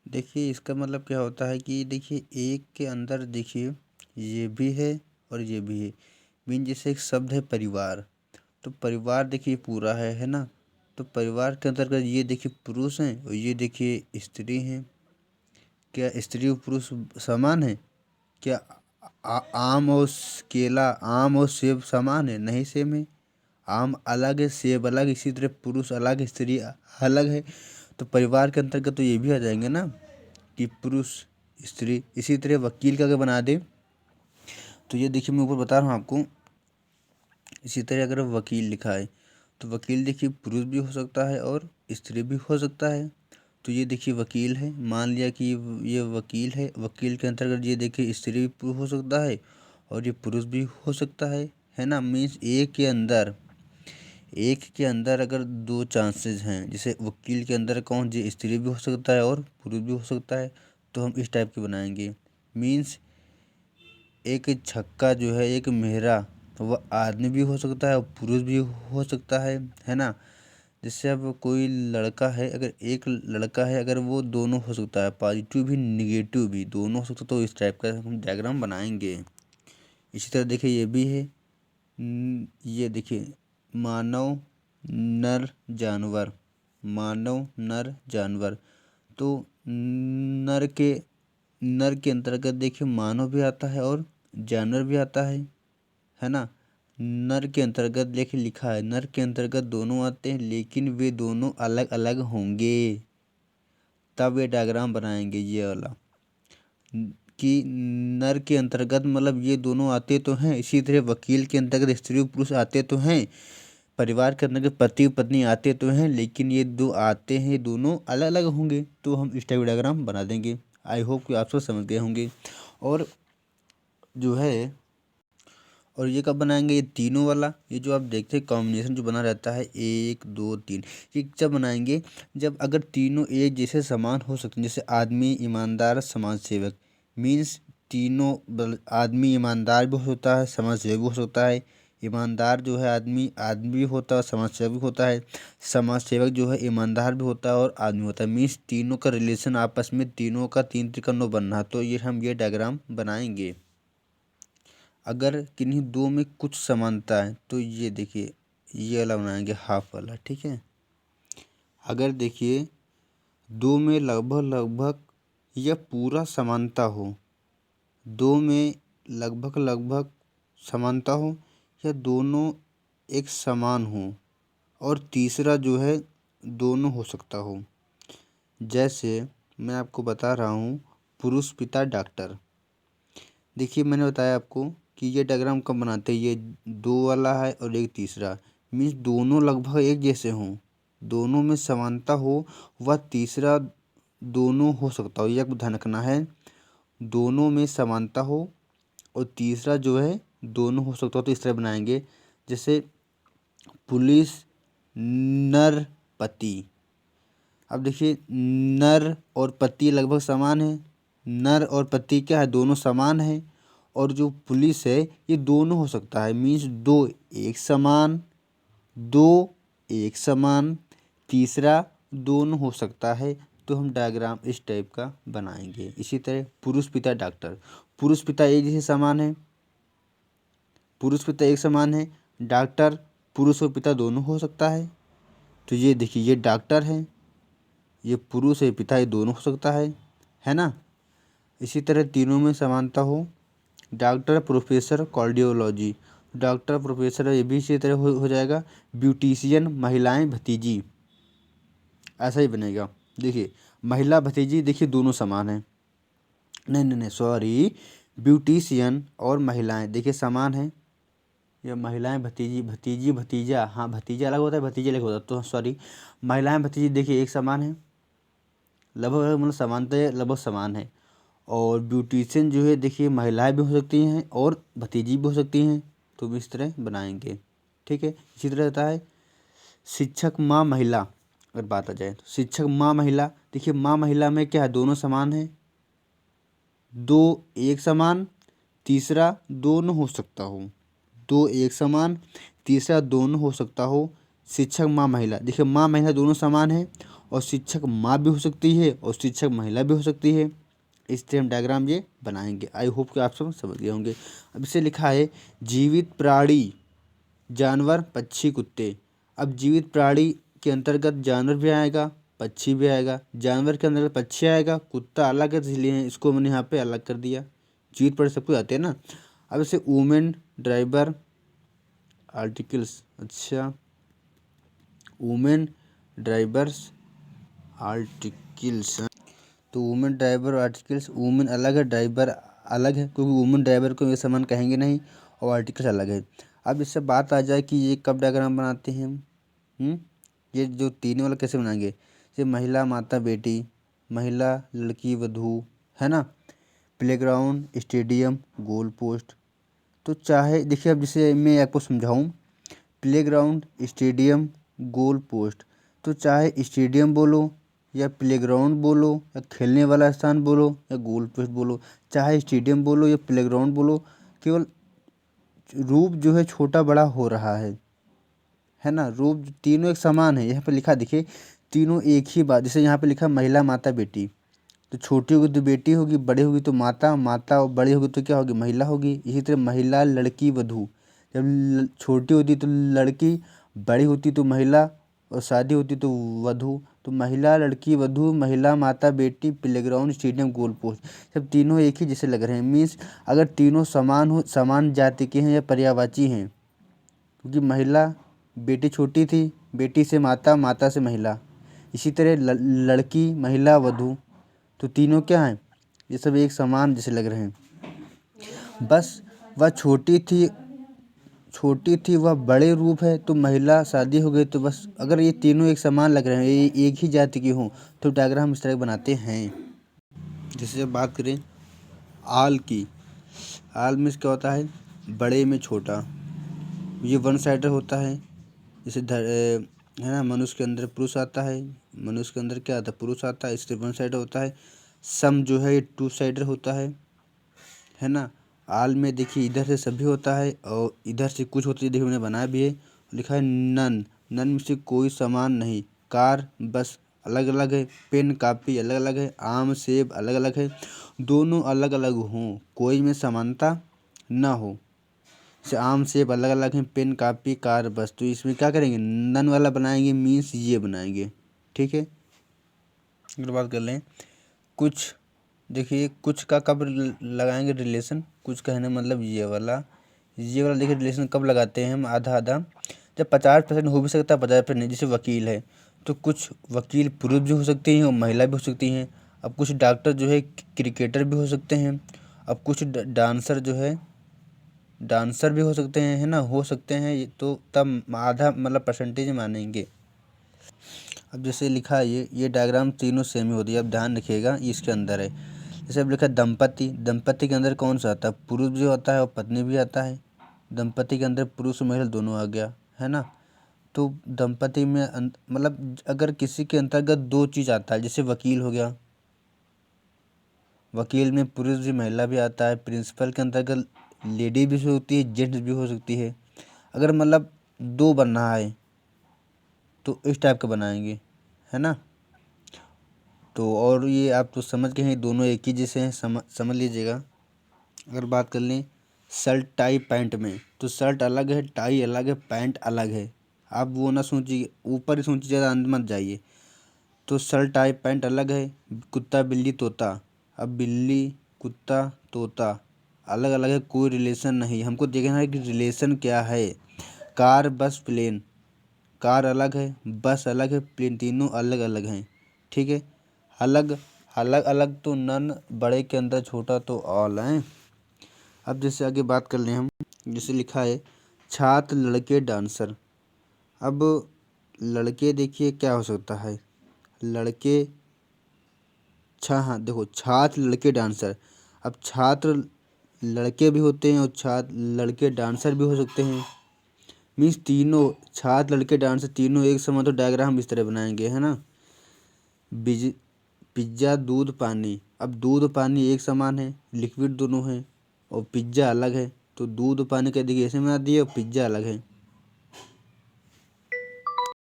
देखिए इसका मतलब क्या होता है कि देखिए एक के अंदर देखिए ये भी है और ये भी है। मीन जैसे एक शब्द है परिवार, तो परिवार देखिए पूरा है ना। तो परिवार के अंतर्गत ये देखिए पुरुष हैं और ये देखिए स्त्री हैं। क्या स्त्री और पुरुष समान है? क्या आम और केला, आम और सेब समान है? नहीं, सेम है। आम अलग है, सेब अलग, इसी तरह पुरुष अलग, स्त्री अलग है। तो परिवार के अंतर्गत तो ये भी आ जाएंगे ना कि पुरुष स्त्री। इसी तरह वकील का अगर बना दे तो ये देखिए मैं ऊपर बता रहा हूँ आपको। इसी तरह अगर वकील लिखा है तो वकील देखिए पुरुष भी हो सकता है और स्त्री भी हो सकता है। तो ये देखिए वकील है, मान लिया कि ये वकील है। वकील के अंतर्गत ये देखिए स्त्री भी हो सकता है और ये पुरुष भी हो सकता है ना। मीन्स एक के अंदर अगर दो चांसेस हैं, जैसे वकील के अंदर कौन जी स्त्री भी हो सकता है और पुरुष भी हो सकता है, तो हम इस टाइप के बनाएंगे। मीन्स एक छक्का जो है, एक मेहरा, वह आदमी भी हो सकता है और पुरुष भी हो सकता है ना। जैसे अब कोई लड़का है, अगर एक लड़का है, अगर वो दोनों हो सकता है, पॉजिटिव भी निगेटिव भी दोनों हो सकता है, तो इस टाइप का हम डायग्राम बनाएंगे। इसी तरह देखिए ये भी है। ये देखिए मानव नर जानवर, मानव नर जानवर। तो नर के अंतर्गत देखिए मानव भी आता है और जानवर भी आता है ना। नर के अंतर्गत देखिए लिखा है, नर के अंतर्गत दोनों आते हैं लेकिन वे दोनों अलग अलग होंगे। तब ये डायग्राम बनाएंगे ये वाला कि नर के अंतर्गत मतलब ये दोनों आते तो हैं। इसी तरह वकील के अंतर्गत स्त्री और पुरुष आते तो हैं। परिवार के अंतर्गत पति पत्नी आते तो हैं, लेकिन ये दो आते हैं, दोनों अलग अलग होंगे। तो हम इस टाइप डायग्राम बना देंगे। आई होप कि आप सब समझ गए होंगे। और जो है, और ये कब बनाएंगे? ये तीनों वाला, ये जो आप देखते हैं कॉम्बिनेशन जो बना रहता है 1 2 3, ये जब बनाएंगे जब अगर तीनों एक जैसे समान हो सकते हैं। जैसे आदमी ईमानदार समाज सेवक, मीन्स तीनों आदमी ईमानदार भी हो सकता है, समाज सेवक भी हो सकता है। ईमानदार जो है आदमी आदमी भी होता है, समाज सेवक भी होता है। समाज सेवक जो है ईमानदार भी होता है और आदमी होता है। मीन्स तीनों का रिलेशन आपस में, तीनों का तीन त्रिकोण बनना, तो ये हम ये डायग्राम बनाएंगे। अगर किन्हीं दो में कुछ समानता है तो ये देखिए ये वाला बनाएंगे, हाफ वाला, ठीक है। अगर देखिए दो में लगभग लगभग या पूरा समानता हो, दो में लगभग लगभग समानता हो, या दोनों एक समान हो, और तीसरा जो है दोनों हो सकता हो। जैसे मैं आपको बता रहा हूँ, पुरुष पिता डॉक्टर। देखिए मैंने बताया आपको कि ये डायग्राम कब बनाते हैं, ये दो वाला है और एक तीसरा। मीन्स दोनों लगभग एक जैसे हों, दोनों में समानता हो, वह तीसरा दोनों हो सकता हो। यह ध्यान रखना है, दोनों में समानता हो और तीसरा जो है दोनों हो सकता हो। तो इस तरह बनाएंगे, जैसे पुलिस नर पति। अब देखिए नर और पति लगभग समान है। नर और पति क्या है, दोनों समान है। और जो पुलिस है ये दोनों हो सकता है। मीन्स दो एक समान, दो एक समान, तीसरा दोनों हो सकता है। तो हम डायग्राम इस टाइप का बनाएंगे। इसी तरह पुरुष पिता डॉक्टर, पुरुष पिता एक जैसे समान है, पुरुष पिता एक समान है। डॉक्टर पुरुष और पिता दोनों हो सकता है। तो ये देखिए ये डॉक्टर है, ये पुरुष है पिता, ये दोनों हो सकता है ना। इसी तरह तीनों में समानता हो, doctor professor cardiology, doctor professor ये भी इसी तरह हो जाएगा। ब्यूटिशियन महिलाएं भतीजी, ऐसा ही बनेगा। देखिए महिला भतीजी देखिए दोनों समान है, नहीं नहीं नहीं सॉरी, ब्यूटिशियन और महिलाएं देखिए समान है। ये महिलाएं भतीजी, भतीजी भतीजा, हाँ भतीजा अलग होता है, भतीजे अलग होता है, तो सॉरी। महिलाएं भतीजी देखिए एक समान है, लगभग मतलब समानता लगभग समान है। और ब्यूटिशियन जो है देखिए महिलाएं भी हो सकती हैं और भतीजी भी हो सकती हैं। तो भी इस तरह बनाएंगे, ठीक है। इसी तरह होता है शिक्षक माँ महिला। अगर बात आ जाए तो शिक्षक माँ महिला, देखिए माँ महिला में क्या है, दोनों समान है, दो एक समान, तीसरा दोनों हो सकता हो, दो एक समान, तीसरा दोनों हो सकता हो। शिक्षक माँ महिला, देखिए माँ महिला दोनों समान है और शिक्षक माँ भी हो सकती है और शिक्षक महिला भी हो सकती है। इस तरह हम डायग्राम ये बनाएंगे। आई होप कि आप सब समझ गए होंगे। अब इसे लिखा है जीवित प्राणी, जानवर, पक्षी, कुत्ते। अब जीवित प्राणी के अंतर्गत जानवर भी आएगा, पक्षी भी आएगा। जानवर के अंतर्गत पक्षी आएगा, कुत्ता अलग है, इसलिए इसको मैंने यहाँ पे अलग कर दिया। जीवित प्राणी सब कुछ आते हैं ना। अब इसे वुमेन, ड्राइवर, आर्टिकल्स, अच्छा वुमेन, ड्राइवर्स, आर्टिकल्स। तो वुमेन, ड्राइवर और आर्टिकल्स, वुमेन अलग है, ड्राइवर अलग है, क्योंकि वुमेन ड्राइवर को ये सामान कहेंगे नहीं, और आर्टिकल्स अलग है। अब इससे बात आ जाए कि ये कब डायग्राम बनाते हैं हम। ये जो तीनों वाला कैसे बनाएंगे। जैसे महिला, माता, बेटी, महिला, लड़की, वधू, है ना। Playground, stadium, goal post. तो चाहे देखिए, अब जैसे मैं आपको समझाऊँ, प्लेग्राउंड, स्टेडियम, गोल पोस्ट। तो चाहे स्टेडियम बोलो या प्लेग्राउंड बोलो या खेलने वाला स्थान बोलो या गोल पोस्ट बोलो, चाहे स्टेडियम बोलो या प्लेग्राउंड बोलो, केवल रूप जो है छोटा बड़ा हो रहा है ना। रूप तीनों एक समान है। यहाँ पे लिखा देखिए, तीनों एक ही बात। जैसे यहाँ पे लिखा महिला, माता, बेटी। तो छोटी होगी तो बेटी होगी, बड़ी होगी तो माता, माता और बड़ी होगी तो क्या होगी, महिला होगी। इसी तरह महिला, लड़की, वधू। जब छोटी होती तो लड़की, बड़ी होती तो महिला और शादी होती तो वधू। तो महिला, लड़की, वधू, महिला, माता, बेटी, प्लेग्राउंड, स्टेडियम, गोल पोस्ट। सब तीनों एक ही जैसे लग रहे हैं। मीन्स अगर तीनों समान हो, समान जाति के हैं या पर्यायवाची हैं, क्योंकि महिला, बेटी छोटी थी, बेटी से माता, माता से महिला। इसी तरह लड़की, महिला, वधू। तो तीनों क्या हैं, ये सब एक समान जैसे लग रहे हैं। बस वह छोटी थी वह बड़े रूप है, तो महिला, शादी हो गई तो बस। अगर ये तीनों एक समान लग रहे हैं, ये एक ही जाति की हों, तो डायग्राम इस तरह बनाते हैं। जैसे जब बात करें आल की, आल में क्या होता है, बड़े में छोटा। ये वन साइडर होता है। जैसे है ना, मनुष्य के अंदर पुरुष आता है, मनुष्य के अंदर क्या आता है, पुरुष आता है, इसलिए वन साइडर होता है। सम जो है ये टू साइडर होता है ना। आल में देखिए इधर से सभी होता है और इधर से कुछ होती है। देखिए मैंने बनाया भी है, लिखा है नन। नन में से कोई समान नहीं। कार, बस अलग अलग है। पेन, कापी अलग अलग है। आम, सेब अलग अलग है। दोनों अलग अलग हों, कोई में समानता ना हो। जैसे आम, सेब अलग अलग हैं, पेन, कापी, कार, बस। तो इसमें क्या करेंगे, नन वाला बनाएंगे, मीन्स ये बनाएंगे। ठीक है। अगर बात कर लें कुछ, देखिए कुछ का कब लगाएंगे रिलेशन, कुछ कहने मतलब ये वाला देखिए रिलेशन कब लगाते हैं हम, आधा आधा। जब 50% हो भी सकता है, 50% नहीं। जैसे वकील है, तो कुछ वकील पुरुष भी हो सकते हैं और महिला भी हो सकती हैं। अब कुछ डॉक्टर जो है क्रिकेटर भी हो सकते हैं। अब कुछ डांसर जो है डांसर भी हो सकते हैं, है ना, हो सकते हैं। तो तब आधा मतलब परसेंटेज मानेंगे। अब जैसे लिखा है ये डायग्राम तीनों सेम ही होती है। अब ध्यान रखिएगा, ये इसके अंदर है। जैसे अब लिखा है दंपति, दंपति के अंदर कौन सा आता है, पुरुष भी होता है और पत्नी भी आता है। दंपति के अंदर पुरुष और महिला दोनों आ गया, है ना। तो दंपति में मतलब अगर किसी के अंतर्गत दो चीज़ आता है, जैसे वकील हो गया, वकील में पुरुष भी महिला भी आता है। प्रिंसिपल के अंतर्गत लेडी भी होती है, जेंट्स भी हो सकती है। अगर मतलब दो बन रहा है तो इस टाइप का बनाएंगे, है ना। तो और ये आप तो समझ गए हैं, दोनों एक ही जैसे हैं, समझ लीजिएगा। अगर बात कर लें शर्ट, टाई, पैंट में, तो शर्ट अलग है, टाई अलग है, पैंट अलग है। आप वो ना सोचिए, ऊपर ही सोचिए, ज़्यादा अंदर मत जाइए। तो शर्ट, टाई, पैंट अलग है। कुत्ता, बिल्ली, तोता। अब बिल्ली, कुत्ता, तोता अलग अलग है, कोई रिलेशन नहीं। हमको देखना है कि रिलेशन क्या है। कार, बस, प्लेन। कार अलग है, बस अलग है, प्लेन, तीनों अलग अलग हैं। ठीक है। अलग अलग अलग तो नन, बड़े के अंदर छोटा तो ऑल हैं। अब जैसे आगे बात कर लें हम, जैसे लिखा है छात्र, लड़के, डांसर। अब लड़के देखिए क्या हो सकता है, लड़के, हाँ देखो, छात्र, लड़के, डांसर। अब छात्र लड़के भी होते हैं और छात्र लड़के डांसर भी हो सकते हैं। मीन्स तीनों छात्र, लड़के, डांसर तीनों एक समान। तो डायग्राम इस तरह बनाएंगे, है ना। बिज पिज्ज़ा, दूध, पानी। अब दूध पानी एक समान है, लिक्विड दोनों हैं, और पिज्ज़ा अलग है। तो दूध पानी का देखिए ऐसे बना दिए और पिज्ज़ा अलग है।